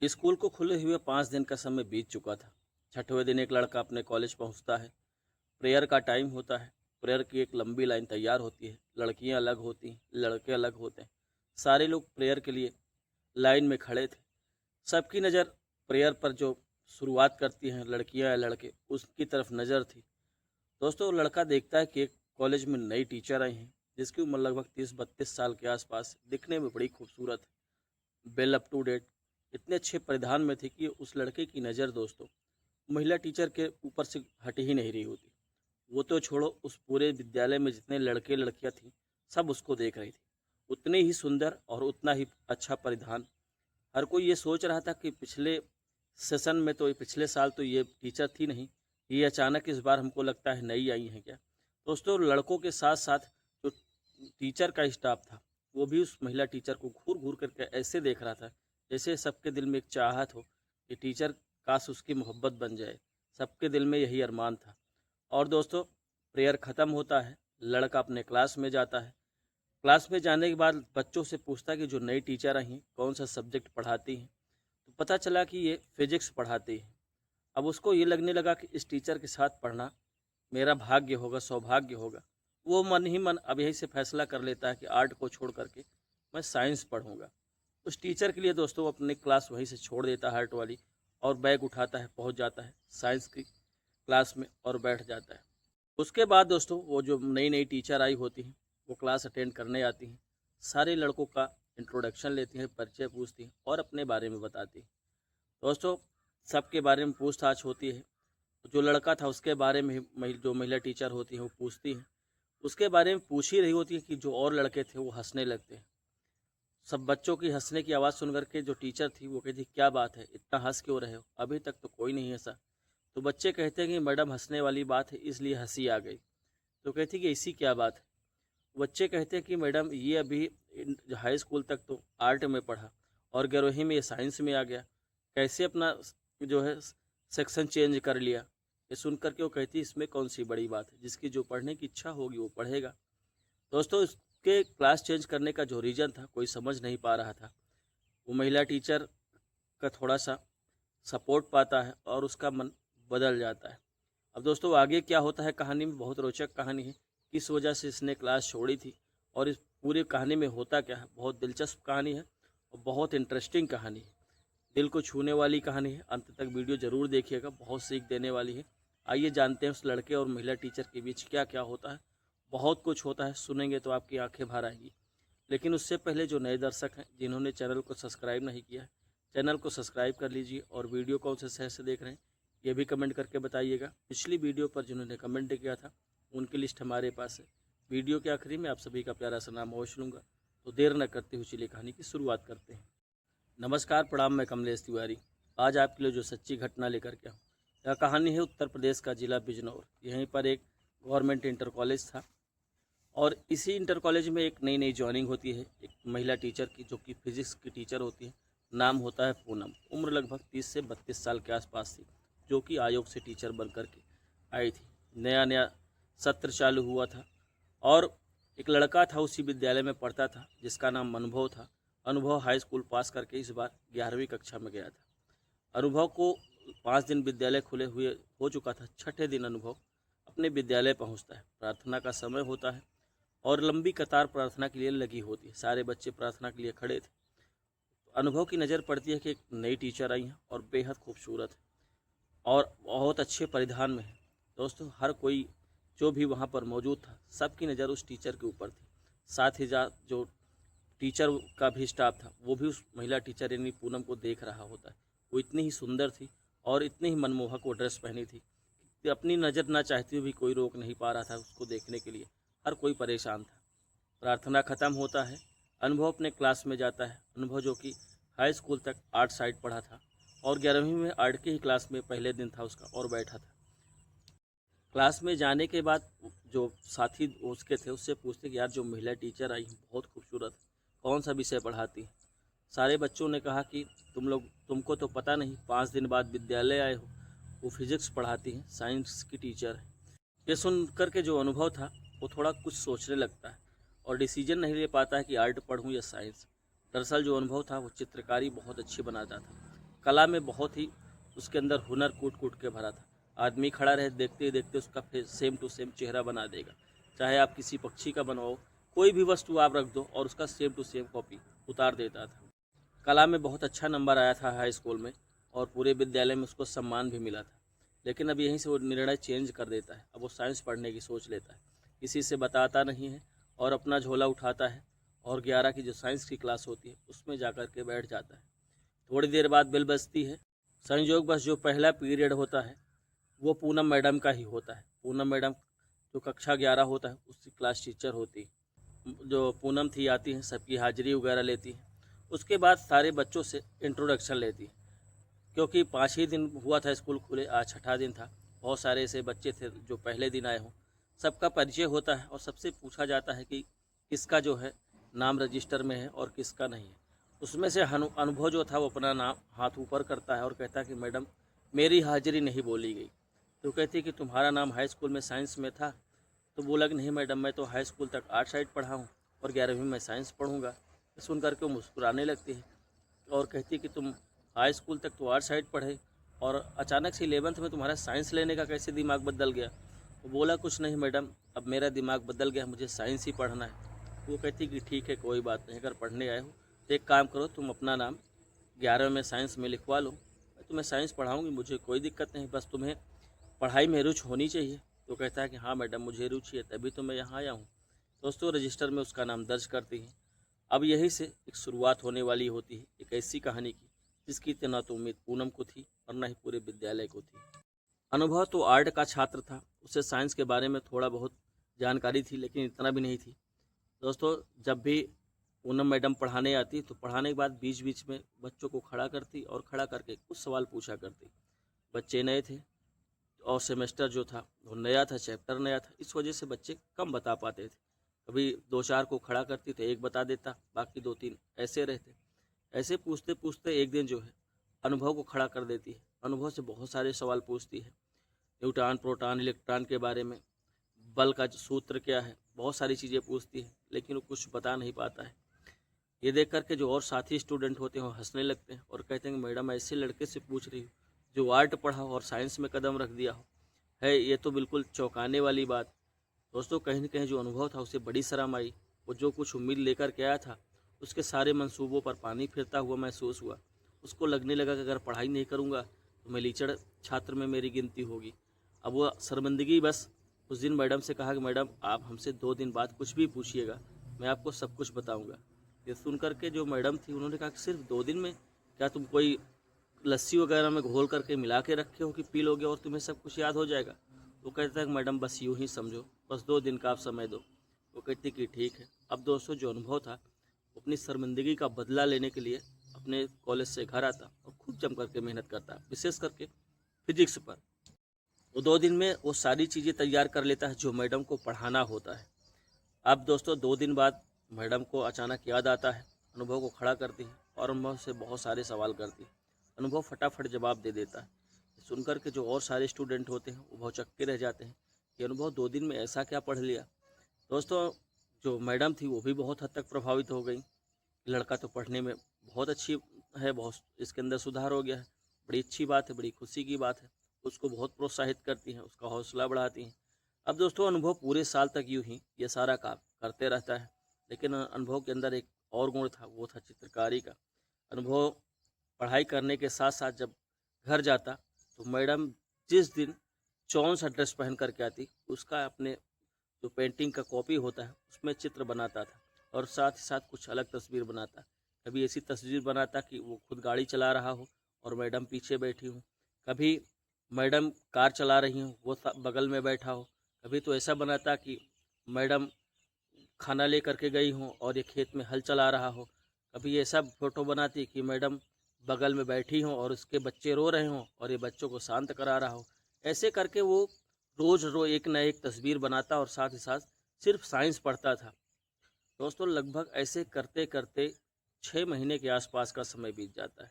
School को खुले हुए 5 दिन का समय बीत चुका था। छठवें दिन एक लड़का अपने कॉलेज पहुंचता है। प्रेयर का टाइम होता है। प्रेयर की एक लंबी लाइन तैयार होती है। लड़कियां अलग होती हैं, लड़के अलग होते हैं। सारे लोग प्रेयर के लिए लाइन में खड़े थे। सबकी नज़र प्रेयर पर जो शुरुआत करती हैं लड़कियां या लड़के, उसकी तरफ नज़र थी। दोस्तों, लड़का देखता है कि एक कॉलेज में नई टीचर आई हैं, जिसकी उम्र लगभग 30-32 साल के आसपास, दिखने में बड़ी खूबसूरत है, वेल अप टू डेट, इतने अच्छे परिधान में थी कि उस लड़के की नज़र दोस्तों महिला टीचर के ऊपर से हट ही नहीं रही होती। वो तो छोड़ो, उस पूरे विद्यालय में जितने लड़के लड़कियां थीं, सब उसको देख रही थी। उतने ही सुंदर और उतना ही अच्छा परिधान। हर कोई ये सोच रहा था कि पिछले सेशन में तो, पिछले साल तो ये टीचर थी नहीं, ये अचानक इस बार हमको लगता है नई आई हैं क्या। दोस्तों, लड़कों के साथ साथ जो टीचर का स्टाफ था, वो भी उस महिला टीचर को घूर घूर करके ऐसे देख रहा था जैसे सबके दिल में एक चाहत हो कि टीचर काश उसकी मोहब्बत बन जाए। सबके दिल में यही अरमान था। और दोस्तों, प्रेयर ख़त्म होता है। लड़का अपने क्लास में जाता है। क्लास में जाने के बाद बच्चों से पूछता है कि जो नई टीचर आई हैं कौन सा सब्जेक्ट पढ़ाती हैं। तो पता चला कि ये फिजिक्स पढ़ाती है। अब उसको ये लगने लगा कि इस टीचर के साथ पढ़ना मेरा भाग्य होगा, सौभाग्य होगा। वो मन ही मन अब यही से फैसला कर लेता है कि आर्ट को छोड़ करके मैं साइंस पढ़ूंगा। उस टीचर के लिए दोस्तों वो अपनी क्लास वहीं से छोड़ देता है, आर्ट वाली, और बैग उठाता है, पहुंच जाता है साइंस की क्लास में और बैठ जाता है। उसके बाद दोस्तों वो जो नई नई टीचर आई होती हैं, वो क्लास अटेंड करने आती हैं। सारे लड़कों का इंट्रोडक्शन लेती हैं, परिचय पूछती हैं और अपने बारे में बताती हैं। दोस्तों, सबके बारे में पूछताछ होती है। जो लड़का था उसके बारे में जो महिला टीचर होती हैं वो पूछती हैं। उसके बारे में पूछ ही रही होती है कि जो और लड़के थे वो हंसने लगते हैं। सब बच्चों की हंसने की आवाज़ सुन करके जो टीचर थी वो कहती, क्या बात है, इतना हंस क्यों रहे हो, अभी तक तो कोई नहीं हंसा। तो बच्चे कहते हैं कि मैडम हंसने वाली बात है इसलिए हंसी आ गई। तो कहती कि ऐसी क्या बात है। बच्चे कहते हैं कि मैडम ये अभी हाई स्कूल तक तो आर्ट में पढ़ा और 11वीं में ये साइंस में आ गया, कैसे अपना जो है सेक्शन चेंज कर लिया। ये सुन करके वो कहती इसमें कौन सी बड़ी बात है, जिसकी जो पढ़ने की इच्छा होगी वो पढ़ेगा। दोस्तों, इसके क्लास चेंज करने का जो रीज़न था कोई समझ नहीं पा रहा था। वो महिला टीचर का थोड़ा सा सपोर्ट पाता है और उसका मन बदल जाता है। अब दोस्तों, आगे क्या होता है कहानी में, बहुत रोचक कहानी है। किस वजह से इसने क्लास छोड़ी थी और इस पूरी कहानी में होता क्या है, बहुत दिलचस्प कहानी है और बहुत इंटरेस्टिंग कहानी है। दिल को छूने वाली कहानी है। अंत तक वीडियो ज़रूर देखिएगा, बहुत सीख देने वाली है। आइए जानते हैं उस लड़के और महिला टीचर के बीच क्या क्या होता है। बहुत कुछ होता है, सुनेंगे तो आपकी आंखें भर आएंगी। लेकिन उससे पहले जो नए दर्शक हैं जिन्होंने चैनल को सब्सक्राइब नहीं किया है, चैनल को सब्सक्राइब कर लीजिए और वीडियो कौन से शहर से देख रहे हैं ये भी कमेंट करके बताइएगा। पिछली वीडियो पर जिन्होंने कमेंट किया था उनकी लिस्ट हमारे पास है। वीडियो के आखिरी में आप सभी का प्यारा सा नाम अवश्य लूँगा। तो देर न करते हुए चलिए कहानी की शुरुआत करते हैं। नमस्कार, प्रणाम, मैं कमलेश तिवारी। आज आपके लिए जो सच्ची घटना लेकर के आऊँ, यह कहानी है उत्तर प्रदेश का जिला बिजनौर। यहीं पर एक गवर्नमेंट इंटर कॉलेज था और इसी इंटर कॉलेज में एक नई नई ज्वाइनिंग होती है एक महिला टीचर की, जो कि फिजिक्स की टीचर होती है। नाम होता है पूनम। उम्र लगभग 30 से 32 साल के आसपास थी, जो कि आयोग से टीचर बन कर के आई थी। नया नया सत्र चालू हुआ था और एक लड़का था उसी विद्यालय में पढ़ता था जिसका नाम अनुभव था। अनुभव हाई स्कूल पास करके इस बार 11वीं कक्षा में गया था। अनुभव को 5 दिन विद्यालय खुले हुए हो चुका था। छठे दिन अनुभव अपने विद्यालय पहुंचता है। प्रार्थना का समय होता है और लंबी कतार प्रार्थना के लिए लगी होती है। सारे बच्चे प्रार्थना के लिए खड़े थे। अनुभव की नज़र पड़ती है कि एक नई टीचर आई है और बेहद खूबसूरत है और बहुत अच्छे परिधान में है। दोस्तों, हर कोई जो भी वहाँ पर मौजूद था, सबकी नज़र उस टीचर के ऊपर थी। साथ ही जो टीचर का भी स्टाफ था वो भी उस महिला टीचर यानी पूनम को देख रहा होता है। वो इतनी ही सुंदर थी और इतनी ही मनमोहक वो ड्रेस पहनी थी कि अपनी नज़र ना चाहती हुई भी कोई रोक नहीं पा रहा था उसको देखने के लिए। हर कोई परेशान था। प्रार्थना खत्म होता है। अनुभव अपने क्लास में जाता है। अनुभव जो कि हाई स्कूल तक आर्ट साइड पढ़ा था और 11वीं में आर्ट की ही क्लास में पहले दिन था उसका और बैठा था। क्लास में जाने के बाद जो साथी उसके थे उससे पूछते कि यार जो महिला टीचर आई बहुत खूबसूरत, कौन सा विषय पढ़ाती है। सारे बच्चों ने कहा कि तुमको तो पता नहीं, 5 दिन बाद विद्यालय आए हो, वो फिजिक्स पढ़ाती हैं, साइंस की टीचर है। ये सुन कर के जो अनुभव था वो थोड़ा कुछ सोचने लगता है और डिसीजन नहीं ले पाता है कि आर्ट पढ़ूं या साइंस। दरअसल जो अनुभव था वो चित्रकारी बहुत अच्छी बनाता था। कला में बहुत ही उसके अंदर हुनर कूट कूट के भरा था। आदमी खड़ा रहे, देखते ही देखते उसका फेस सेम टू सेम चेहरा बना देगा। चाहे आप किसी पक्षी का बनवाओ, कोई भी वस्तु आप रख दो और उसका सेम टू सेम कॉपी उतार देता था। कला में बहुत अच्छा नंबर आया था हाई स्कूल में और पूरे विद्यालय में उसको सम्मान भी मिला था। लेकिन अब यहीं से वो निर्णय चेंज कर देता है। अब वो साइंस पढ़ने की सोच लेता है, किसी से बताता नहीं है और अपना झोला उठाता है और 11 की जो साइंस की क्लास होती है उसमें जाकर के बैठ जाता है। थोड़ी देर बाद बेल बजती है। संयोगवश जो पहला पीरियड होता है वो पूनम मैडम का ही होता है। पूनम मैडम जो कक्षा 11 होता है उसकी क्लास टीचर होती है। जो पूनम थी आती है, सबकी हाजिरी वगैरह लेती है। उसके बाद सारे बच्चों से इंट्रोडक्शन लेती है, क्योंकि 5 ही दिन हुआ था स्कूल खुले, आज 6ठा दिन था। बहुत सारे ऐसे बच्चे थे जो पहले दिन आए हों। सबका परिचय होता है और सबसे पूछा जाता है कि किसका जो है नाम रजिस्टर में है और किसका नहीं है। उसमें से अनुभव जो था वो अपना नाम हाथ ऊपर करता है और कहता है कि मैडम मेरी हाजिरी नहीं बोली गई। तो कहती है कि तुम्हारा नाम हाई स्कूल में साइंस में था। तो बोला कि नहीं मैडम, मैं तो हाई स्कूल तक आर्ट साइड पढ़ा हूँ और 11वीं में साइंस पढ़ूंगा। सुन करके वो मुस्कुराने लगती है और कहती है कि तुम हाई स्कूल तक तो आर्ट साइड पढ़े और अचानक से 11th में तुम्हारा साइंस लेने का कैसे दिमाग बदल गया। वो बोला कुछ नहीं मैडम, अब मेरा दिमाग बदल गया, मुझे साइंस ही पढ़ना है। वो कहती कि ठीक है, कोई बात नहीं, अगर पढ़ने आए हो तो एक काम करो, तुम अपना नाम 11वें में साइंस में लिखवा लो, मैं तुम्हें साइंस पढ़ाऊँगी, मुझे कोई दिक्कत नहीं, बस तुम्हें पढ़ाई में रुचि होनी चाहिए। तो कहता है कि हाँ मैडम, मुझे रुचि है, तभी तो मैं यहाँ आया हूँ। दोस्तों, रजिस्टर में उसका नाम दर्ज करती हैं। अब यहीं से एक शुरुआत होने वाली होती है एक ऐसी कहानी की जिसकी इतना तो उम्मीद पूनम को थी और न ही पूरे विद्यालय को थी। अनुभव तो आर्ट का छात्र था, उसे साइंस के बारे में थोड़ा बहुत जानकारी थी, लेकिन इतना भी नहीं थी। दोस्तों, जब भी पूनम मैडम पढ़ाने आती तो पढ़ाने के बाद बीच बीच में बच्चों को खड़ा करती और खड़ा करके कुछ सवाल पूछा करती। बच्चे नए थे और सेमेस्टर जो था वो नया था, चैप्टर नया था, इस वजह से बच्चे कम बता पाते थे। कभी 2-4 को खड़ा करती तो एक बता देता, बाकी 2-3 ऐसे रहते। ऐसे पूछते पूछते एक दिन जो है अनुभव को खड़ा कर देती है। अनुभव से बहुत सारे सवाल पूछती है, न्यूट्रॉन, प्रोटॉन, इलेक्ट्रॉन के बारे में, बल का सूत्र क्या है, बहुत सारी चीज़ें पूछती है, लेकिन वो कुछ बता नहीं पाता है। ये देख करके जो और साथी स्टूडेंट होते हैं वो हंसने लगते हैं और कहते हैं कि मैडम ऐसे लड़के से पूछ रही हो जो आर्ट पढ़ा हो और साइंस में कदम रख दिया हो, है ये तो बिल्कुल चौंकाने वाली बात। दोस्तों, कहीं न कहीं जो अनुभव था उसे बड़ी शर्म आई। वो जो कुछ उम्मीद लेकर के आया था उसके सारे मंसूबों पर पानी फिरता हुआ महसूस हुआ। उसको लगने लगा कि अगर पढ़ाई नहीं करूँगा तो मैं लीचड़ छात्र में मेरी गिनती होगी। अब वो शर्मिंदगी बस उस दिन मैडम से कहा कि मैडम आप हमसे 2 दिन बाद कुछ भी पूछिएगा, मैं आपको सब कुछ बताऊँगा। ये सुन कर के जो मैडम थी उन्होंने कहा कि सिर्फ 2 दिन में? क्या तुम कोई लस्सी वगैरह में घोल करके मिला के रखे हो कि पी लोगे और तुम्हें सब कुछ याद हो जाएगा? वो कहता है कि मैडम बस यूँ ही समझो, बस 2 दिन का आप समय दो। वो कहती कि ठीक है। अब दोस्तों, जो अनुभव था वो अपनी शर्मिंदगी का बदला लेने के लिए अपने कॉलेज से घर आता और खूब जम करके मेहनत करता, विशेष करके फिजिक्स पर। वो 2 दिन में वो सारी चीज़ें तैयार कर लेता है जो मैडम को पढ़ाना होता है। अब दोस्तों, 2 दिन बाद मैडम को अचानक याद आता है, अनुभव को खड़ा करती है और अनुभव से बहुत सारे सवाल करती है। अनुभव फटाफट जवाब दे देता है। सुनकर के जो और सारे स्टूडेंट होते हैं वो भौचक्के रह जाते हैं कि अनुभव 2 दिन में ऐसा क्या पढ़ लिया। दोस्तों, जो मैडम थी वो भी बहुत हद तक प्रभावित हो गई। लड़का तो पढ़ने में बहुत अच्छी है, बहुत इसके अंदर सुधार हो गया है, बड़ी अच्छी बात है, बड़ी खुशी की बात है। उसको बहुत प्रोत्साहित करती हैं, उसका हौसला बढ़ाती हैं। अब दोस्तों, अनुभव पूरे साल तक यूँ ही ये सारा काम करते रहता है, लेकिन अनुभव के अंदर एक और गुण था, वो था चित्रकारी का। अनुभव पढ़ाई करने के साथ साथ जब घर जाता तो मैडम जिस दिन चौन सा ड्रेस पहन करके आती उसका अपने जो पेंटिंग का कॉपी होता है उसमें चित्र बनाता था और साथ ही साथ कुछ अलग तस्वीर बनाता। कभी ऐसी तस्वीर बनाता कि वो खुद गाड़ी चला रहा हो और मैडम पीछे बैठी हूँ, कभी मैडम कार चला रही हूँ वो बगल में बैठा हो, कभी तो ऐसा बनाता कि मैडम खाना ले करके गई हों और ये खेत में हल चला रहा हो, कभी ऐसा फ़ोटो बनाती कि मैडम बगल में बैठी हों और उसके बच्चे रो रहे हों और ये बच्चों को शांत करा रहा हो। ऐसे करके वो रोज़ एक न एक तस्वीर बनाता और साथ ही साथ सिर्फ साइंस पढ़ता था। दोस्तों, लगभग ऐसे करते करते 6 महीने के आसपास का समय बीत जाता है।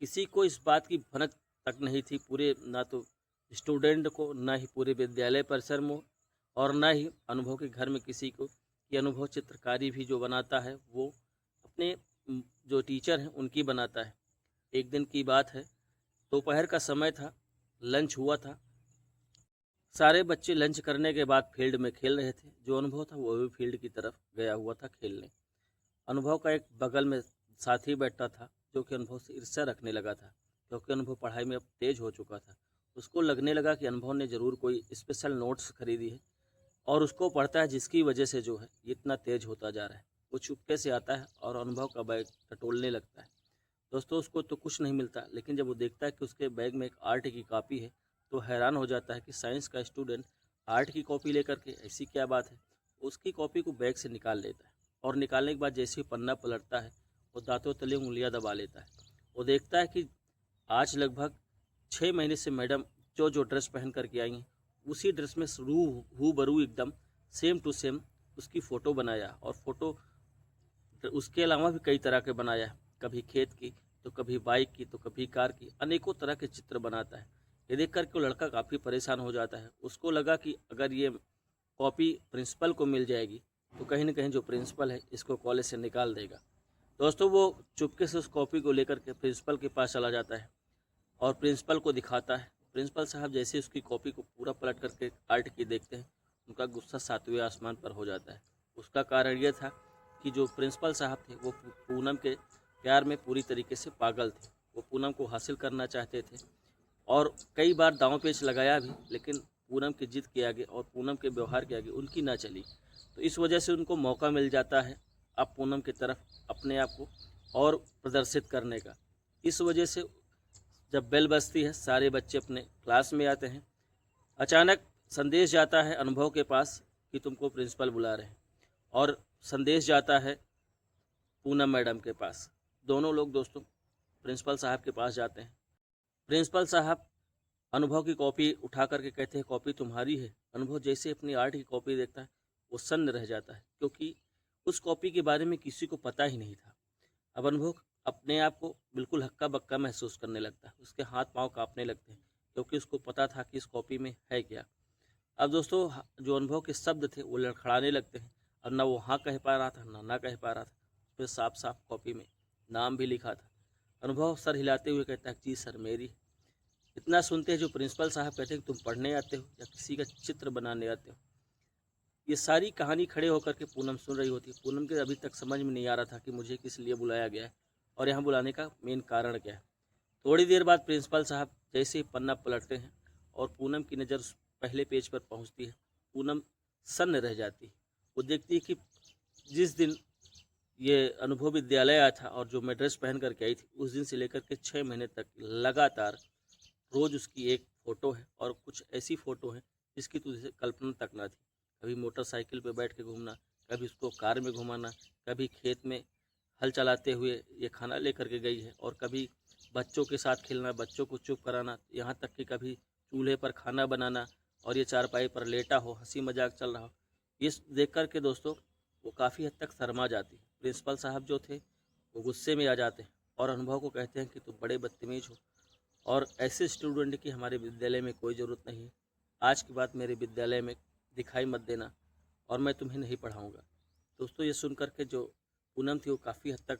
किसी को इस बात की भनक तक नहीं थी, पूरे ना तो स्टूडेंट को, ना ही पूरे विद्यालय परिसर में और ना ही अनुभव के घर में किसी को, कि अनुभव चित्रकारी भी जो बनाता है वो अपने जो टीचर हैं उनकी बनाता है। एक दिन की बात है, दोपहर का समय था, लंच हुआ था। सारे बच्चे लंच करने के बाद फील्ड में खेल रहे थे। जो अनुभव था वो भी फील्ड की तरफ गया हुआ था खेलने। अनुभव का एक बगल में साथी बैठा था जो कि अनुभव से ईर्ष्या रखने लगा था, क्योंकि अनुभव पढ़ाई में अब तेज हो चुका था। उसको लगने लगा कि अनुभव ने ज़रूर कोई स्पेशल नोट्स खरीदी है और उसको पढ़ता है, जिसकी वजह से जो है ये इतना तेज होता जा रहा है। वो चुपके से आता है और अनुभव का बैग टटोलने लगता है। दोस्तों, उसको तो कुछ नहीं मिलता, लेकिन जब वो देखता है कि उसके बैग में एक आर्ट की कॉपी है तो हैरान हो जाता है कि साइंस का स्टूडेंट आर्ट की कॉपी लेकर के, ऐसी क्या बात है। उसकी कॉपी को बैग से निकाल लेता है और निकालने के बाद जैसे ही पन्ना पलटता है वो दांतों तले उंगलियां दबा लेता है। वो देखता है कि आज लगभग 6 महीने से मैडम जो जो ड्रेस पहन करके आई हैं उसी ड्रेस में हू बरू एकदम सेम टू सेम उसकी फ़ोटो बनाया, और फोटो उसके अलावा भी कई तरह के बनाया है। कभी खेत की, तो कभी बाइक की, तो कभी कार की, अनेकों तरह के चित्र बनाता है। ये देख करके वो लड़का काफ़ी परेशान हो जाता है। उसको लगा कि अगर ये कॉपी प्रिंसिपल को मिल जाएगी तो कहीं ना कहीं जो प्रिंसिपल है इसको कॉलेज से निकाल देगा। दोस्तों, वो चुपके से उस कॉपी को लेकर के प्रिंसिपल के पास चला जाता है और प्रिंसिपल को दिखाता है। प्रिंसिपल साहब जैसे उसकी कॉपी को पूरा पलट करके आर्ट की देखते हैं, उनका गुस्सा 7वें आसमान पर हो जाता है। उसका कारण ये था कि जो प्रिंसिपल साहब थे वो पूनम के प्यार में पूरी तरीके से पागल थे। वो पूनम को हासिल करना चाहते थे और कई बार दांव पेच लगाया भी, लेकिन पूनम की जिद के आगे और पूनम के व्यवहार के आगे उनकी ना चली। तो इस वजह से उनको मौका मिल जाता है अब पूनम की तरफ अपने आप को और प्रदर्शित करने का। इस वजह से जब बेल बजती है, सारे बच्चे अपने क्लास में आते हैं। अचानक संदेश जाता है अनुभव के पास कि तुमको प्रिंसिपल बुला रहे हैं, और संदेश जाता है पूनम मैडम के पास। दोनों लोग दोस्तों प्रिंसिपल साहब के पास जाते हैं। प्रिंसिपल साहब अनुभव की कॉपी उठा करके कहते हैं, कॉपी तुम्हारी है। अनुभव जैसे अपनी आर्ट की कॉपी देखता है वो सन्न रह जाता है, क्योंकि उस कॉपी के बारे में किसी को पता ही नहीं था। अब अनुभव अपने आप को बिल्कुल हक्का बक्का महसूस करने लगता है। उसके हाथ पांव कांपने लगते हैं, क्योंकि उसको पता था कि इस कॉपी में है क्या। अब दोस्तों, जो अनुभव के शब्द थे वो लड़खड़ाने लगते हैं। अब ना वो हाँ कह पा रहा था, ना कह पा रहा था। उस पर साफ साफ कॉपी में नाम भी लिखा था। अनुभव सर हिलाते हुए कहता है, जी सर मेरी। इतना सुनते हैं जो प्रिंसिपल साहब कहते हैं कि तुम पढ़ने आते हो या किसी का चित्र बनाने आते हो। ये सारी कहानी खड़े होकर के पूनम सुन रही होती है। पूनम के अभी तक समझ में नहीं आ रहा था कि मुझे किस लिए बुलाया गया है और यहाँ बुलाने का मेन कारण क्या है। थोड़ी देर बाद प्रिंसिपल साहब जैसे ही पन्ना पलटते हैं और पूनम की नज़र पहले पेज पर पहुँचती है, पूनम सन्न रह जाती है। वो देखती है कि जिस दिन ये अनुभव विद्यालय आया था और जो मैं ड्रेस पहन करके आई थी, उस दिन से लेकर के 6 महीने तक लगातार रोज़ उसकी एक फ़ोटो है, और कुछ ऐसी फ़ोटो है जिसकी तुझे कल्पना तक ना थी। कभी मोटरसाइकिल पे बैठ के घूमना, कभी उसको कार में घुमाना, कभी खेत में हल चलाते हुए ये खाना लेकर के गई है, और कभी बच्चों के साथ खेलना, बच्चों को चुप कराना, यहाँ तक कि कभी चूल्हे पर खाना बनाना और ये चारपाई पर लेटा हो, हंसी मजाक चल रहा हो। ये देख कर के दोस्तों वो काफ़ी हद तक शर्मा जाती। प्रिंसिपल साहब जो थे वो गुस्से में आ जाते हैं और अनुभव को कहते हैं कि तुम बड़े बदतमीज हो और ऐसे स्टूडेंट की हमारे विद्यालय में कोई ज़रूरत नहीं है। आज के बाद मेरे विद्यालय में दिखाई मत देना और मैं तुम्हें नहीं पढ़ाऊँगा। दोस्तों, ये सुन कर के जो पूनम थी वो काफ़ी हद तक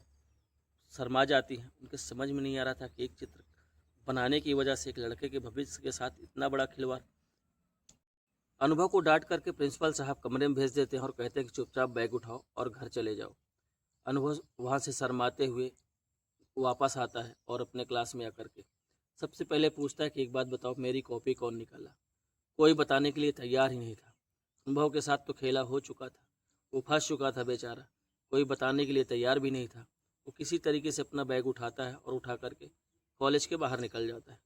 शर्मा जाती हैं। उनके समझ में नहीं आ रहा था कि एक चित्र बनाने की वजह से एक लड़के के भविष्य के साथ इतना बड़ा खिलवाड़। अनुभव को डांट करके प्रिंसिपल साहब कमरे में भेज देते हैं और कहते हैं कि चुपचाप बैग उठाओ और घर चले जाओ। अनुभव वहाँ से शर्माते हुए वापस आता है और अपने क्लास में आकर के सबसे पहले पूछता है कि एक बात बताओ, मेरी कॉपी कौन निकाला। कोई बताने के लिए तैयार ही नहीं था। अनुभव के साथ तो खेला हो चुका था, वो फंस चुका था बेचारा। कोई बताने के लिए तैयार भी नहीं था। वो किसी तरीके से अपना बैग उठाता है और उठा करके कॉलेज के बाहर निकल जाता है।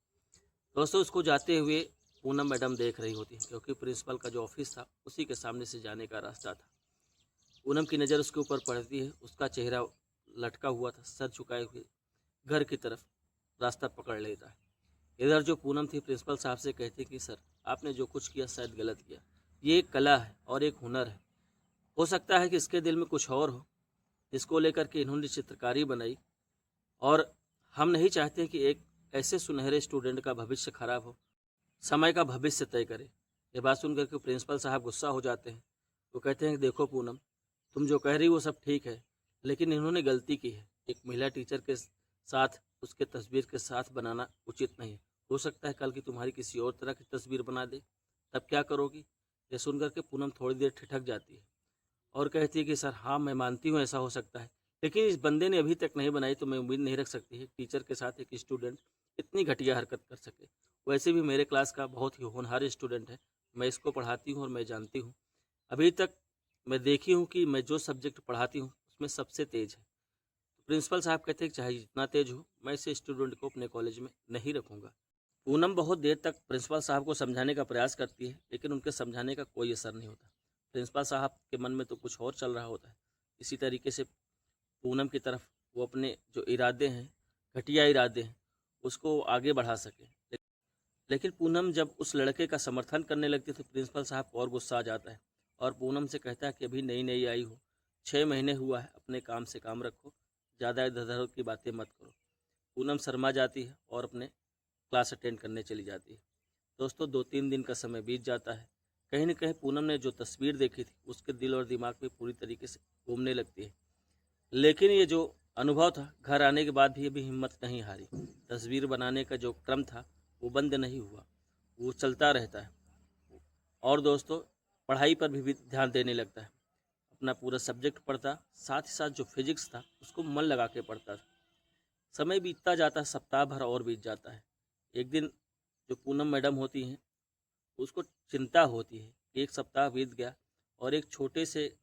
दोस्तों, उसको जाते हुए पूनम मैडम देख रही होती है, क्योंकि प्रिंसिपल का जो ऑफिस था उसी के सामने से जाने का रास्ता था। पूनम की नज़र उसके ऊपर पड़ती है। उसका चेहरा लटका हुआ था, सर झुकाए हुए घर की तरफ रास्ता पकड़ लेता है। इधर जो पूनम थी प्रिंसिपल साहब से कहती कि सर, आपने जो कुछ किया शायद गलत किया। ये एक कला है और एक हुनर है। हो सकता है कि इसके दिल में कुछ और हो, जिसको लेकर के इन्होंने चित्रकारी बनाई, और हम नहीं चाहते कि एक ऐसे सुनहरे स्टूडेंट का भविष्य खराब हो, समय का भविष्य तय करे। ये बात सुन करके प्रिंसिपल साहब गुस्सा हो जाते हैं। वो कहते हैं कि देखो पूनम, तुम जो कह रही वो सब ठीक है, लेकिन इन्होंने गलती की है। एक महिला टीचर के साथ उसके तस्वीर के साथ बनाना उचित नहीं है। हो सकता है कल की तुम्हारी किसी और तरह की तस्वीर बना दे, तब क्या करोगी? ये सुनकर के पूनम थोड़ी देर ठिठक जाती है और कहती है कि सर हाँ, मैं मानती हूँ ऐसा हो सकता है, लेकिन इस बंदे ने अभी तक नहीं बनाई तो मैं उम्मीद नहीं रख सकती है टीचर के साथ एक स्टूडेंट इतनी घटिया हरकत कर सके। वैसे भी मेरे क्लास का बहुत ही होनहार स्टूडेंट है, मैं इसको पढ़ाती हूँ और मैं जानती हूँ, अभी तक मैं देखी हूँ कि मैं जो सब्जेक्ट पढ़ाती हूँ उसमें सबसे तेज है। प्रिंसिपल साहब कहते हैं कि चाहे जितना तेज हो, मैं इस स्टूडेंट को अपने कॉलेज में नहीं रखूँगा। पूनम बहुत देर तक प्रिंसिपल साहब को समझाने का प्रयास करती है, लेकिन उनके समझाने का कोई असर नहीं होता। प्रिंसिपल साहब के मन में तो कुछ और चल रहा होता है। इसी तरीके से पूनम की तरफ वो अपने जो इरादे हैं, घटिया इरादे हैं, उसको आगे बढ़ा सके। लेकिन पूनम जब उस लड़के का समर्थन करने लगती है तो प्रिंसिपल साहब को और गुस्सा आ जाता है और पूनम से कहता है कि अभी नई नई आई हो, 6 महीने हुआ है, अपने काम से काम रखो, ज़्यादा इधर उधर की बातें मत करो। पूनम शर्मा जाती है और अपने क्लास अटेंड करने चली जाती है। दोस्तों 2-3 दिन का समय बीत जाता है। कहीं न कहीं पूनम ने जो तस्वीर देखी थी उसके दिल और दिमाग में पूरी तरीके से घूमने लगती है। लेकिन ये जो अनुभव था, घर आने के बाद भी अभी हिम्मत नहीं हारी। तस्वीर बनाने का जो क्रम था वो बंद नहीं हुआ, वो चलता रहता है। और दोस्तों पढ़ाई पर भी ध्यान देने लगता है। अपना पूरा सब्जेक्ट पढ़ता, साथ ही साथ जो फिजिक्स था उसको मन लगा के पढ़ता था। समय बीतता जाता, सप्ताह भर और बीत जाता है। एक दिन जो पूनम मैडम होती हैं उसको चिंता होती है कि 1 सप्ताह बीत गया और एक छोटे से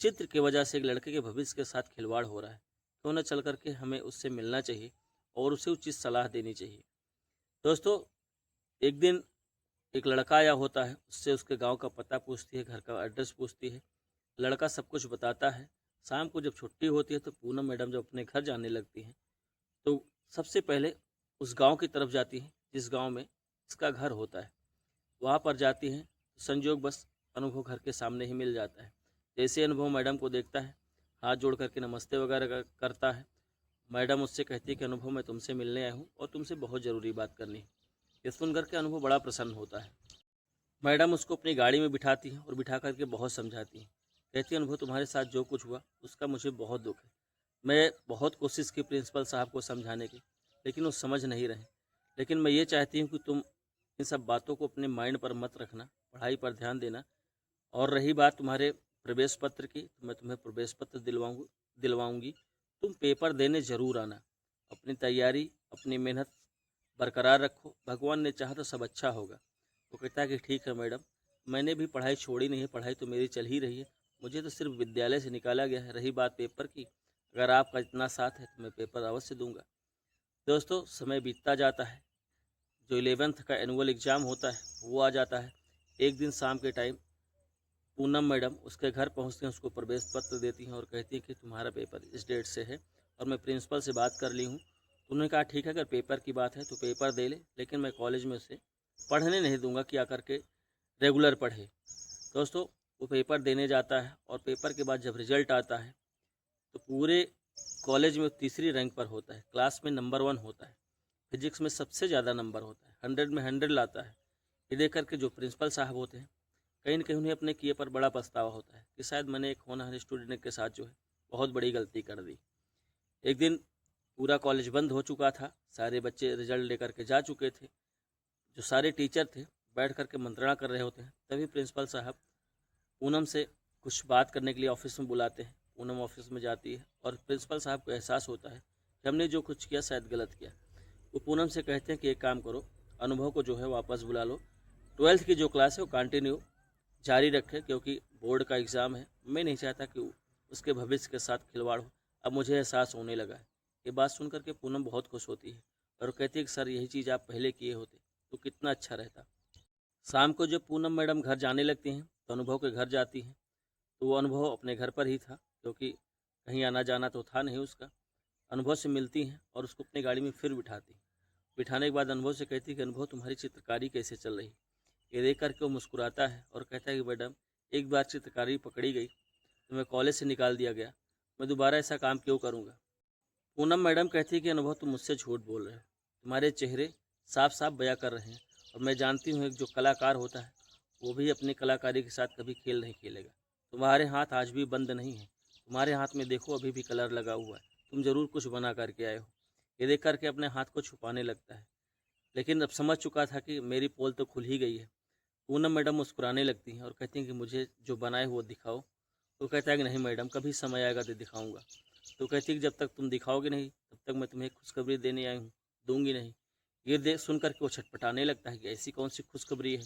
चित्र की वजह से एक लड़के के भविष्य के साथ खिलवाड़ हो रहा है। क्यों न चल करके हमें उससे मिलना चाहिए और उसे उचित सलाह देनी चाहिए। दोस्तों एक दिन एक लड़का आया होता है, उससे उसके गांव का पता पूछती है, घर का एड्रेस पूछती है। लड़का सब कुछ बताता है। शाम को जब छुट्टी होती है तो पूनम मैडम जब अपने घर जाने लगती हैं तो सबसे पहले उस गांव की तरफ जाती हैं जिस गांव में इसका घर होता है। वहाँ पर जाती हैं तो संजोग बस अनुभव घर के सामने ही मिल जाता है। जैसे अनुभव मैडम को देखता है, हाथ जोड़ करके नमस्ते वगैरह करता है। मैडम उससे कहती है कि अनुभव मैं तुमसे मिलने आया हूँ और तुमसे बहुत ज़रूरी बात करनी है। ये सुनकर के अनुभव बड़ा प्रसन्न होता है। मैडम उसको अपनी गाड़ी में बिठाती हैं और बिठा करके बहुत समझाती हैं। कहती है अनुभव तुम्हारे साथ जो कुछ हुआ उसका मुझे बहुत दुख है। मैं बहुत कोशिश की प्रिंसिपल साहब को समझाने की, लेकिन वो समझ नहीं रहे। लेकिन मैं ये चाहती हूँ कि तुम इन सब बातों को अपने माइंड पर मत रखना, पढ़ाई पर ध्यान देना। और रही बात तुम्हारे प्रवेश पत्र की, तो मैं तुम्हें प्रवेश पत्र दिलवाऊंगी। तुम पेपर देने ज़रूर आना। अपनी तैयारी, अपनी मेहनत बरकरार रखो, भगवान ने चाहा तो सब अच्छा होगा। वो कहता है कि ठीक है मैडम, मैंने भी पढ़ाई छोड़ी नहीं है, पढ़ाई तो मेरी चल ही रही है। मुझे तो सिर्फ विद्यालय से निकाला गया है। रही बात पेपर की, अगर आपका इतना साथ है तो मैं पेपर अवश्य दूंगा। दोस्तों समय बीतता जाता है। जो 11th का एनुअल एग्ज़ाम होता है वो आ जाता है। एक दिन शाम के टाइम पूनम मैडम उसके घर पहुंचती हैं, उसको प्रवेश पत्र देती हैं और कहती हैं कि तुम्हारा पेपर इस डेट से है और मैं प्रिंसिपल से बात कर ली हूँ। उन्होंने कहा ठीक है, अगर पेपर की बात है तो पेपर दे ले, लेकिन मैं कॉलेज में उसे पढ़ने नहीं दूंगा कि आकर के रेगुलर पढ़े। दोस्तों वो पेपर देने जाता है और पेपर के बाद जब रिजल्ट आता है तो पूरे कॉलेज में तीसरी रैंक पर होता है, क्लास में नंबर 1 होता है, फिजिक्स में सबसे ज़्यादा नंबर होता है, 100 में 100 लाता है। ये देख करके जो प्रिंसिपल साहब होते हैं कहीं न कहीं उन्हें अपने किए पर बड़ा पछतावा होता है कि शायद मैंने एक होनहार स्टूडेंट के साथ जो है बहुत बड़ी गलती कर दी। एक दिन पूरा कॉलेज बंद हो चुका था, सारे बच्चे रिजल्ट लेकर के जा चुके थे। जो सारे टीचर थे बैठ कर के मंत्रणा कर रहे होते हैं, तभी प्रिंसिपल साहब पूनम से कुछ बात करने के लिए ऑफिस में बुलाते हैं। पूनम ऑफिस में जाती है और प्रिंसिपल साहब को एहसास होता है कि हमने जो कुछ किया शायद गलत किया। वो पूनम से कहते हैं कि एक काम करो, अनुभव को जो है वापस बुला लो, 12th की जो क्लास है वो कंटिन्यू जारी रखे, क्योंकि बोर्ड का एग्ज़ाम है। मैं नहीं चाहता कि उसके भविष्य के साथ खिलवाड़ हो। अब मुझे एहसास होने लगा है। ये बात सुन कर के पूनम बहुत खुश होती है और कहती है कि सर यही चीज़ आप पहले किए होते तो कितना अच्छा रहता। शाम को जब पूनम मैडम घर जाने लगती हैं तो अनुभव के घर जाती हैं तो वो अनुभव अपने घर पर ही था, क्योंकि कहीं आना जाना तो था नहीं उसका। अनुभव से मिलती हैं और उसको अपनी गाड़ी में फिर बिठाती हैं। बिठाने के बाद अनुभव से कहती है कि अनुभव तुम्हारी चित्रकारी कैसे चल रही। ये देख करके वो मुस्कुराता है और कहता है कि मैडम एक बार चित्रकारी पकड़ी गई तो मैं कॉलेज से निकाल दिया गया, मैं दोबारा ऐसा काम क्यों करूँगा। पूनम मैडम कहती है कि अनुभव तुम मुझसे झूठ बोल रहे हो, तुम्हारे चेहरे साफ साफ बयां कर रहे हैं और मैं जानती हूँ एक जो कलाकार होता है वो भी अपनी कलाकारी के साथ कभी खेल नहीं खेलेगा। तुम्हारे हाथ आज भी बंद नहीं है, तुम्हारे हाथ में देखो अभी भी कलर लगा हुआ है, तुम ज़रूर कुछ बना करके आए हो। ये देख कर के अपने हाथ को छुपाने लगता है। लेकिन अब समझ चुका था कि मेरी पोल तो खुल ही गई है। पूनम मैडम मुस्कुराने लगती हैं और कहती हैं कि मुझे जो बनाए वो दिखाओ। तो कहता है कि नहीं मैडम, कभी समय आएगा तो दिखाऊंगा। तो कहती है कि जब तक तुम दिखाओगे नहीं तब तक मैं तुम्हें खुशखबरी देने आई हूँ, दूंगी नहीं। ये देख सुन कर के वो छटपटाने लगता है कि ऐसी कौन सी खुशखबरी है।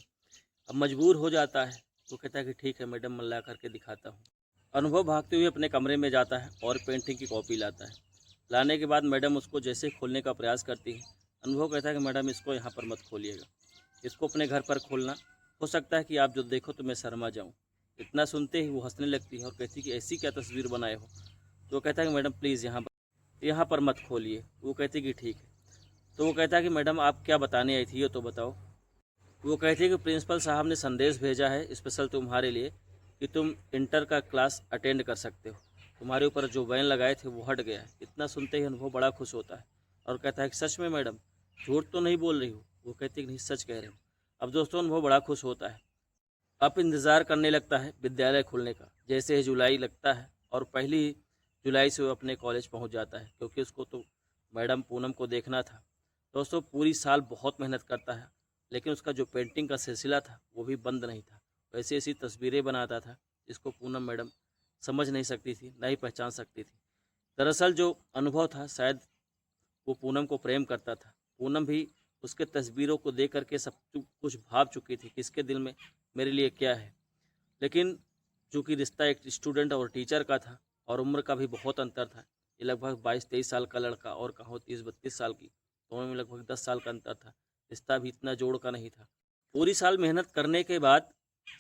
अब मजबूर हो जाता है। वो कहता है कि ठीक है मैडम, मैं ला करके दिखाता हूँ। अनुभव भागते हुए अपने कमरे में जाता है और पेंटिंग की कॉपी लाता है। लाने के बाद मैडम उसको जैसे ही खोलने का प्रयास करती है, अनुभव कहता है कि मैडम इसको यहाँ पर मत खोलिएगा, इसको अपने घर पर खोलना, हो सकता है कि आप जो देखो तो मैं शर्मा जाऊँ। इतना सुनते ही वो हंसने लगती है और कहती है कि ऐसी क्या तस्वीर बनाए हो। तो वो कहता है कि मैडम प्लीज़ यहाँ पर मत खोलिए। वो कहती है कि ठीक है। तो वो कहता है कि मैडम आप क्या बताने आई थी ये तो बताओ। वो कहती है कि प्रिंसिपल साहब ने संदेश भेजा है स्पेशल तुम्हारे लिए कि तुम इंटर का क्लास अटेंड कर सकते हो, तुम्हारे ऊपर जो बैन लगाए थे वो हट गया है। इतना सुनते ही अनुभव बड़ा खुश होता है और कहता है कि सच में मैडम, झूठ तो नहीं बोल रही हो। वो कहती है कि नहीं, सच कह रहे हो। अब दोस्तों अनुभव बड़ा खुश होता है। अब इंतज़ार करने लगता है विद्यालय खुलने का। जैसे ही जुलाई लगता है और पहली जुलाई से वो अपने कॉलेज पहुंच जाता है, क्योंकि उसको तो मैडम पूनम को देखना था। दोस्तों पूरी साल बहुत मेहनत करता है, लेकिन उसका जो पेंटिंग का सिलसिला था वो भी बंद नहीं था। वैसी ऐसी तस्वीरें बनाता था जिसको पूनम मैडम समझ नहीं सकती थी, ना ही पहचान सकती थी। दरअसल जो अनुभव था, शायद वो पूनम को प्रेम करता था। पूनम भी उसके तस्वीरों को देख करके सब कुछ भाव चुकी थी कि इसके दिल में मेरे लिए क्या है। लेकिन चूँकि रिश्ता एक स्टूडेंट और टीचर का था और उम्र का भी बहुत अंतर था, ये लगभग 22-23 साल का लड़का और कहो 30-32 साल की, दोनों में लगभग 10 साल का अंतर था। रिश्ता भी इतना जोड़ का नहीं था। पूरी साल मेहनत करने के बाद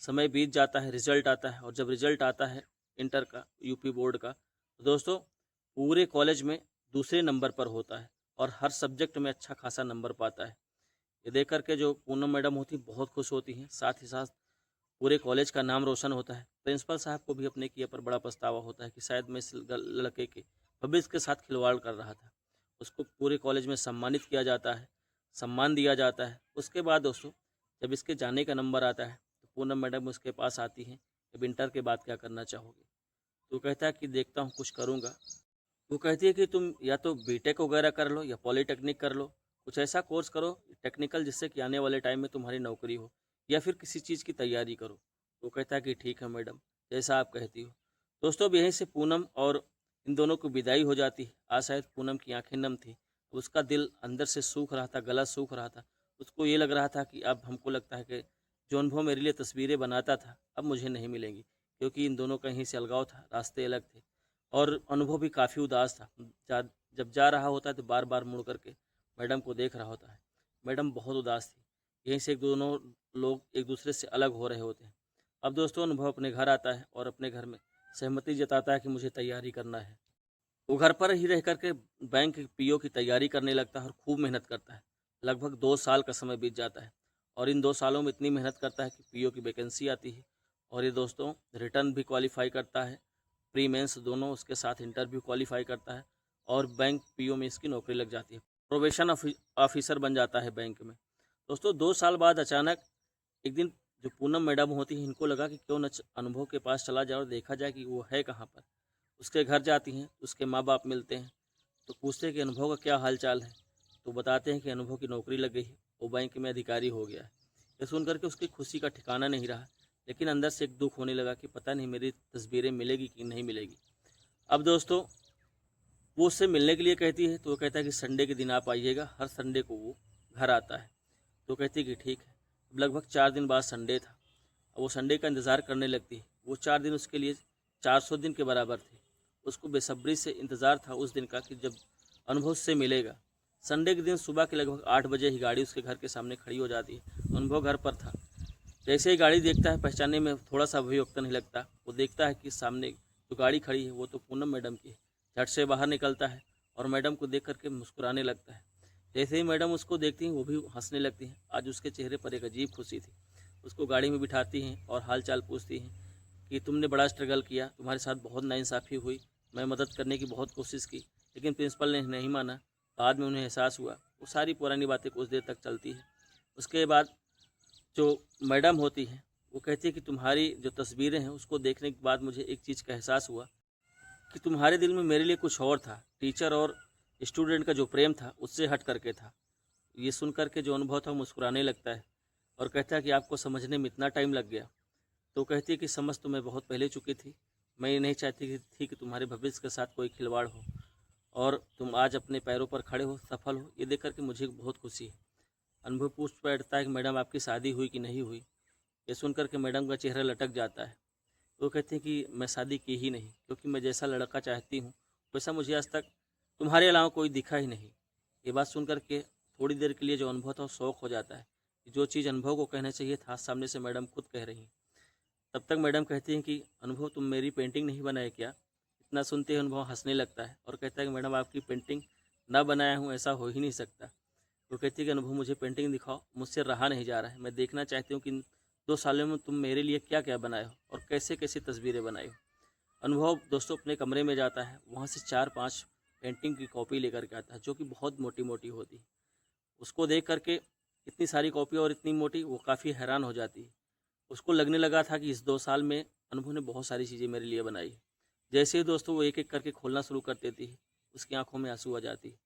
समय बीत जाता है, रिजल्ट आता है और जब रिजल्ट आता है इंटर का, यूपी बोर्ड का, तो दोस्तों पूरे कॉलेज में दूसरे नंबर पर होता है और हर सब्जेक्ट में अच्छा खासा नंबर पाता है। ये देख कर के जो पूनम मैडम होती बहुत खुश होती हैं, साथ ही साथ पूरे कॉलेज का नाम रोशन होता है। प्रिंसिपल साहब को भी अपने किए पर बड़ा पछतावा होता है कि शायद मैं इस लड़के के भविष्य के साथ खिलवाड़ कर रहा था। उसको पूरे कॉलेज में सम्मानित किया जाता है, सम्मान दिया जाता है। उसके बाद दोस्तों जब इसके जाने का नंबर आता है तो पूनम मैडम उसके पास आती हैं, अब इंटर के बाद क्या करना चाहोगे। तो कहता है कि देखता हूँ, कुछ करूँगा। वो कहती है कि तुम या तो बीटेक वगैरह कर लो या पॉलीटेक्निक कर लो, कुछ ऐसा कोर्स करो टेक्निकल जिससे कि आने वाले टाइम में तुम्हारी नौकरी हो, या फिर किसी चीज़ की तैयारी करो। वो कहता है कि ठीक है मैडम, जैसा आप कहती हो। दोस्तों अब यहीं से पूनम और इन दोनों की विदाई हो जाती है। आज शायद पूनम की आंखें नम थी, उसका दिल अंदर से सूख रहा था, गला सूख रहा था। उसको ये लग रहा था कि अब हमको लगता है कि जो अनुभव मेरे लिए तस्वीरें बनाता था अब मुझे नहीं मिलेंगी, क्योंकि इन दोनों का यहीं से अलगाव था, रास्ते अलग थे। और अनुभव भी काफ़ी उदास था। जब जा रहा होता है तो बार बार मुड़ करके मैडम को देख रहा होता है। मैडम बहुत उदास थी। यहीं से एक दोनों लोग एक दूसरे से अलग हो रहे होते हैं। अब दोस्तों अनुभव अपने घर आता है और अपने घर में सहमति जताता है कि मुझे तैयारी करना है। वो घर पर ही रह करके बैंक पीओ की तैयारी करने लगता है और खूब मेहनत करता है। लगभग 2 साल का समय बीत जाता है और इन 2 सालों में इतनी मेहनत करता है कि पीओ की वैकेंसी आती है और ये दोस्तों रिटर्न भी क्वालिफाई करता है, प्री मेंस दोनों, उसके साथ इंटरव्यू क्वालिफाई करता है और बैंक पीओ में इसकी नौकरी लग जाती है। प्रोबेशन ऑफिसर बन जाता है बैंक में। दोस्तों 2 साल बाद अचानक एक दिन जो पूनम मैडम होती है, इनको लगा कि क्यों न अनुभव के पास चला जाए और देखा जाए कि वो है कहाँ पर। उसके घर जाती हैं, उसके माँ बाप मिलते हैं तो पूछते हैं कि अनुभव का क्या हाल चाल है। तो बताते हैं कि अनुभव की नौकरी लग गई है, वो बैंक में अधिकारी हो गया है। ये सुन करके उसकी खुशी का ठिकाना नहीं रहा, लेकिन अंदर से एक दुख होने लगा कि पता नहीं मेरी तस्वीरें मिलेगी कि नहीं मिलेगी। अब दोस्तों वो उससे मिलने के लिए कहती है तो वो कहता है कि संडे के दिन आप आइएगा। हर संडे को वो घर आता है। तो कहती है कि ठीक है। अब लगभग 4 दिन बाद संडे था। अब वो संडे का इंतज़ार करने लगती है। वो 4 दिन उसके लिए 400 दिन के बराबर थे। उसको बेसब्री से इंतज़ार था उस दिन का कि जब अनुभव से मिलेगा। संडे के दिन सुबह के लगभग 8 बजे ही गाड़ी उसके घर के सामने खड़ी हो जाती है। अनुभव घर पर था। जैसे ही गाड़ी देखता है, पहचानने में थोड़ा सा भी वक्त नहीं लगता। वो देखता है कि सामने जो गाड़ी खड़ी है वो तो पूनम मैडम की है। झट से बाहर निकलता है और मैडम को देख करके मुस्कुराने लगता है। जैसे ही मैडम उसको देखती हैं वो भी हंसने लगती हैं। आज उसके चेहरे पर एक अजीब खुशी थी। उसको गाड़ी में बिठाती हैं और हाल चाल पूछती हैं कि तुमने बड़ा स्ट्रगल किया, तुम्हारे साथ बहुत नाइंसाफ़ी हुई, मैं मदद करने की बहुत कोशिश की, लेकिन प्रिंसिपल ने नहीं माना। बाद में उन्हें एहसास हुआ। वो सारी पुरानी बातें कुछ देर तक चलती है। उसके बाद जो मैडम होती हैं वो कहती है कि तुम्हारी जो तस्वीरें हैं उसको देखने के बाद मुझे एक चीज़ का एहसास हुआ कि तुम्हारे दिल में मेरे लिए कुछ और था। टीचर और स्टूडेंट का जो प्रेम था उससे हट करके था। ये सुन कर के जो अनुभव था मुस्कुराने लगता है और कहता है कि आपको समझने में इतना टाइम लग गया। तो कहती है कि समझ तो मैं बहुत पहले चुकी थी, मैं ये नहीं चाहती थी कि तुम्हारे भविष्य के साथ कोई खिलवाड़ हो और तुम आज अपने पैरों पर खड़े हो, सफल हो, ये देख कर के मुझे बहुत खुशी है। अनुभव पूछ बैठता है कि मैडम आपकी शादी हुई कि नहीं हुई। ये सुन कर के मैडम का चेहरा लटक जाता है। वो कहते हैं कि मैं शादी की ही नहीं, क्योंकि मैं जैसा लड़का चाहती हूँ वैसा मुझे आज तक तुम्हारे अलावा कोई दिखा ही नहीं। ये बात सुन कर के थोड़ी देर के लिए जो अनुभव था वो शौक हो जाता है कि जो चीज़ अनुभव को कहना चाहिए था सामने से मैडम खुद कह रही हैं। तब तक मैडम कहती हैं कि अनुभव तुम मेरी पेंटिंग नहीं बनाए क्या। इतना सुनते ही अनुभव हंसने लगता है और कहता है कि मैडम आपकी पेंटिंग ना बनाया हूँ ऐसा हो ही नहीं सकता। वो कहती है कि अनुभव मुझे पेंटिंग दिखाओ, मुझसे रहा नहीं जा रहा है, मैं देखना चाहती हूँ कि इन 2 सालों में तुम मेरे लिए क्या क्या बनाए हो और कैसे कैसे तस्वीरें बनाई हो। अनुभव दोस्तों अपने कमरे में जाता है, वहाँ से 4-5 पेंटिंग की कॉपी लेकर के आता है जो कि बहुत मोटी मोटी होती है। उसको देख करके इतनी सारी कॉपी और इतनी मोटी वो काफ़ी हैरान हो जाती है। उसको लगने लगा था कि इस 2 साल में अनुभव ने बहुत सारी चीज़ें मेरे लिए बनाई है। जैसे ही दोस्तों वो एक एक करके खोलना शुरू कर देती है, उसकी आंखों में आंसू आ जाती है।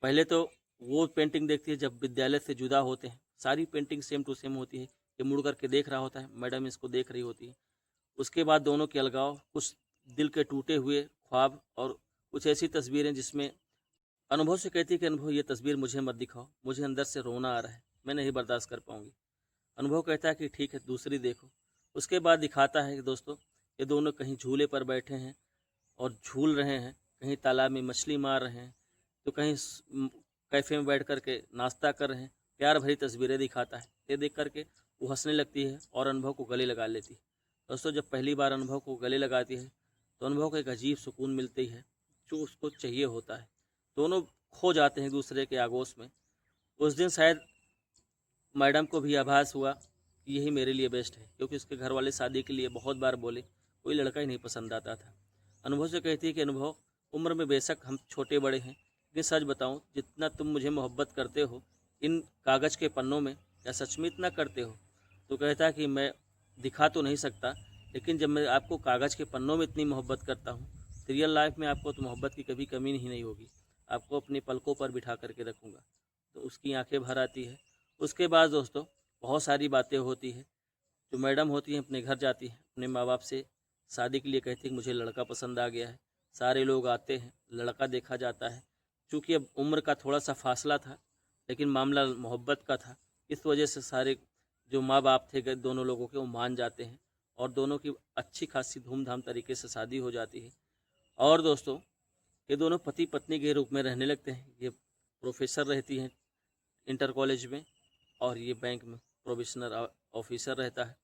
पहले तो वो पेंटिंग देखती है जब विद्यालय से जुदा होते हैं, सारी पेंटिंग सेम टू सेम होती है। ये मुड़ करके देख रहा होता है, मैडम इसको देख रही होती है। उसके बाद दोनों के अलगाव, कुछ दिल के टूटे हुए ख्वाब और कुछ ऐसी तस्वीरें जिसमें अनुभव से कहती है कि अनुभव ये तस्वीर मुझे मत दिखाओ, मुझे अंदर से रोना आ रहा है, मैं नहीं बर्दाश्त कर पाऊंगी। अनुभव कहता है कि ठीक है दूसरी देखो। उसके बाद दिखाता है कि दोस्तों ये दोनों कहीं झूले पर बैठे हैं और झूल रहे हैं, कहीं तालाब में मछली मार रहे हैं, तो कहीं कैफ़े में बैठ कर के नाश्ता कर रहे हैं। प्यार भरी तस्वीरें दिखाता है। ये देख कर के वो हंसने लगती है और अनुभव को गले लगा लेती है। दोस्तों जब पहली बार अनुभव को गले लगाती है तो अनुभव को एक अजीब सुकून मिलती है जो उसको चाहिए होता है। दोनों खो जाते हैं एक दूसरे के आगोश में। उस दिन शायद मैडम को भी आभास हुआ कि यही मेरे लिए बेस्ट है, क्योंकि उसके घर वाले शादी के लिए बहुत बार बोले, कोई लड़का ही नहीं पसंद आता था। अनुभव से कहती है कि अनुभव उम्र में बेशक हम छोटे बड़े हैं, लेकिन सच बताऊं जितना तुम मुझे मोहब्बत करते हो इन कागज़ के पन्नों में, क्या सच में इतना करते हो। तो कहता है कि मैं दिखा तो नहीं सकता, लेकिन जब मैं आपको कागज़ के पन्नों में इतनी मोहब्बत करता हूँ तो रियल लाइफ में आपको तो मोहब्बत की कभी कमी ही नहीं होगी, आपको अपनी पलकों पर बिठा करके रखूँगा। तो उसकी आंखें भर आती है। उसके बाद दोस्तों बहुत सारी बातें होती हैं। जो मैडम होती हैं अपने घर जाती हैं, अपने माँ बाप से शादी के लिए कहती है कि मुझे लड़का पसंद आ गया है। सारे लोग आते हैं, लड़का देखा जाता है। चूँकि अब उम्र का थोड़ा सा फासला था, लेकिन मामला मोहब्बत का था, इस वजह से सारे जो माँ बाप थे दोनों लोगों के वो मान जाते हैं और दोनों की अच्छी खासी धूमधाम तरीके से शादी हो जाती है। और दोस्तों ये दोनों पति पत्नी के रूप में रहने लगते हैं। ये प्रोफेसर रहती हैं इंटर कॉलेज में और ये बैंक में प्रोबेशनर ऑफिसर रहता है।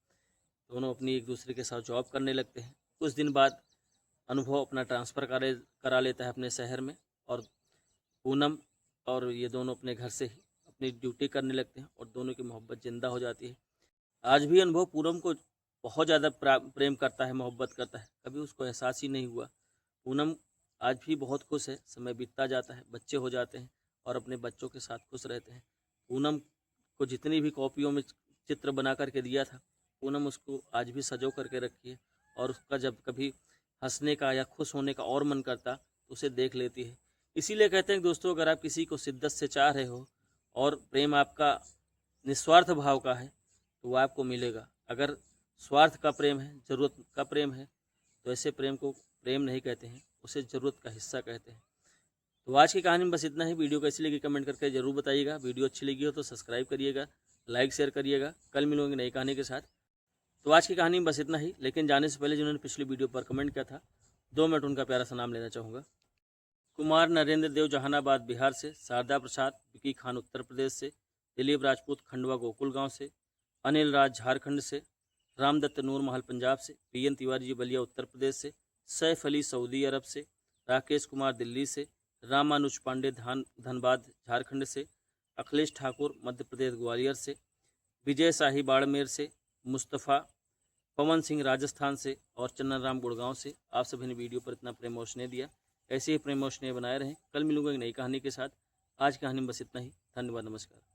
दोनों अपनी एक दूसरे के साथ जॉब करने लगते हैं। कुछ दिन बाद अनुभव अपना ट्रांसफ़र करा लेता है अपने शहर में और पूनम और ये दोनों अपने घर से ही अपनी ड्यूटी करने लगते हैं और दोनों की मोहब्बत ज़िंदा हो जाती है। आज भी अनुभव पूनम को बहुत ज़्यादा प्रेम करता है, मोहब्बत करता है, कभी उसको एहसास ही नहीं हुआ। पूनम आज भी बहुत खुश है, समय बीतता जाता है, बच्चे हो जाते हैं और अपने बच्चों के साथ खुश रहते हैं। पूनम को जितनी भी कॉपियों में चित्र बना करके दिया था, पूनम उसको आज भी सजो करके रखी है और उसका जब कभी हंसने का या खुश होने का और मन करता तो उसे देख लेती है। इसीलिए कहते हैं कि दोस्तों अगर आप किसी को शिद्दत से चाह रहे हो और प्रेम आपका निस्वार्थ भाव का है तो वो आपको मिलेगा। अगर स्वार्थ का प्रेम है, ज़रूरत का प्रेम है, तो ऐसे प्रेम को प्रेम नहीं कहते हैं, उसे ज़रूरत का हिस्सा कहते हैं। तो आज की कहानी में बस इतना ही। वीडियो कैसी लगी कमेंट करके ज़रूर बताइएगा। वीडियो अच्छी लगी हो तो सब्सक्राइब करिएगा, लाइक शेयर करिएगा। कल मिलूंगी नई कहानी के साथ। तो आज की कहानी में बस इतना ही, लेकिन जाने से पहले जिन्होंने पिछली वीडियो पर कमेंट किया था 2 मिनट उनका प्यारा सा नाम लेना चाहूँगा। कुमार नरेंद्र देव जहानाबाद बिहार से, शारदा प्रसाद विकी खान उत्तर प्रदेश से, दिलीप राजपूत खंडवा गोकुल गाँव से, अनिल राज झारखंड से, रामदत्त नूर महल पंजाब से, पीएन तिवारी जी बलिया उत्तर प्रदेश से, सैफ अली सऊदी अरब से, राकेश कुमार दिल्ली से, रामानुज पांडे धनबाद झारखंड से, अखिलेश ठाकुर मध्य प्रदेश ग्वालियर से, विजय शाही बाड़मेर से, मुस्तफ़ा पवन सिंह राजस्थान से और चंदन राम गुड़गांव से। आप सभी ने वीडियो पर इतना प्रेम और स्नेह दिया, ऐसे ही प्रेम और स्नेह बनाए रहें। कल मिलूंगा एक नई कहानी के साथ। आज की कहानी में बस इतना ही। धन्यवाद, नमस्कार।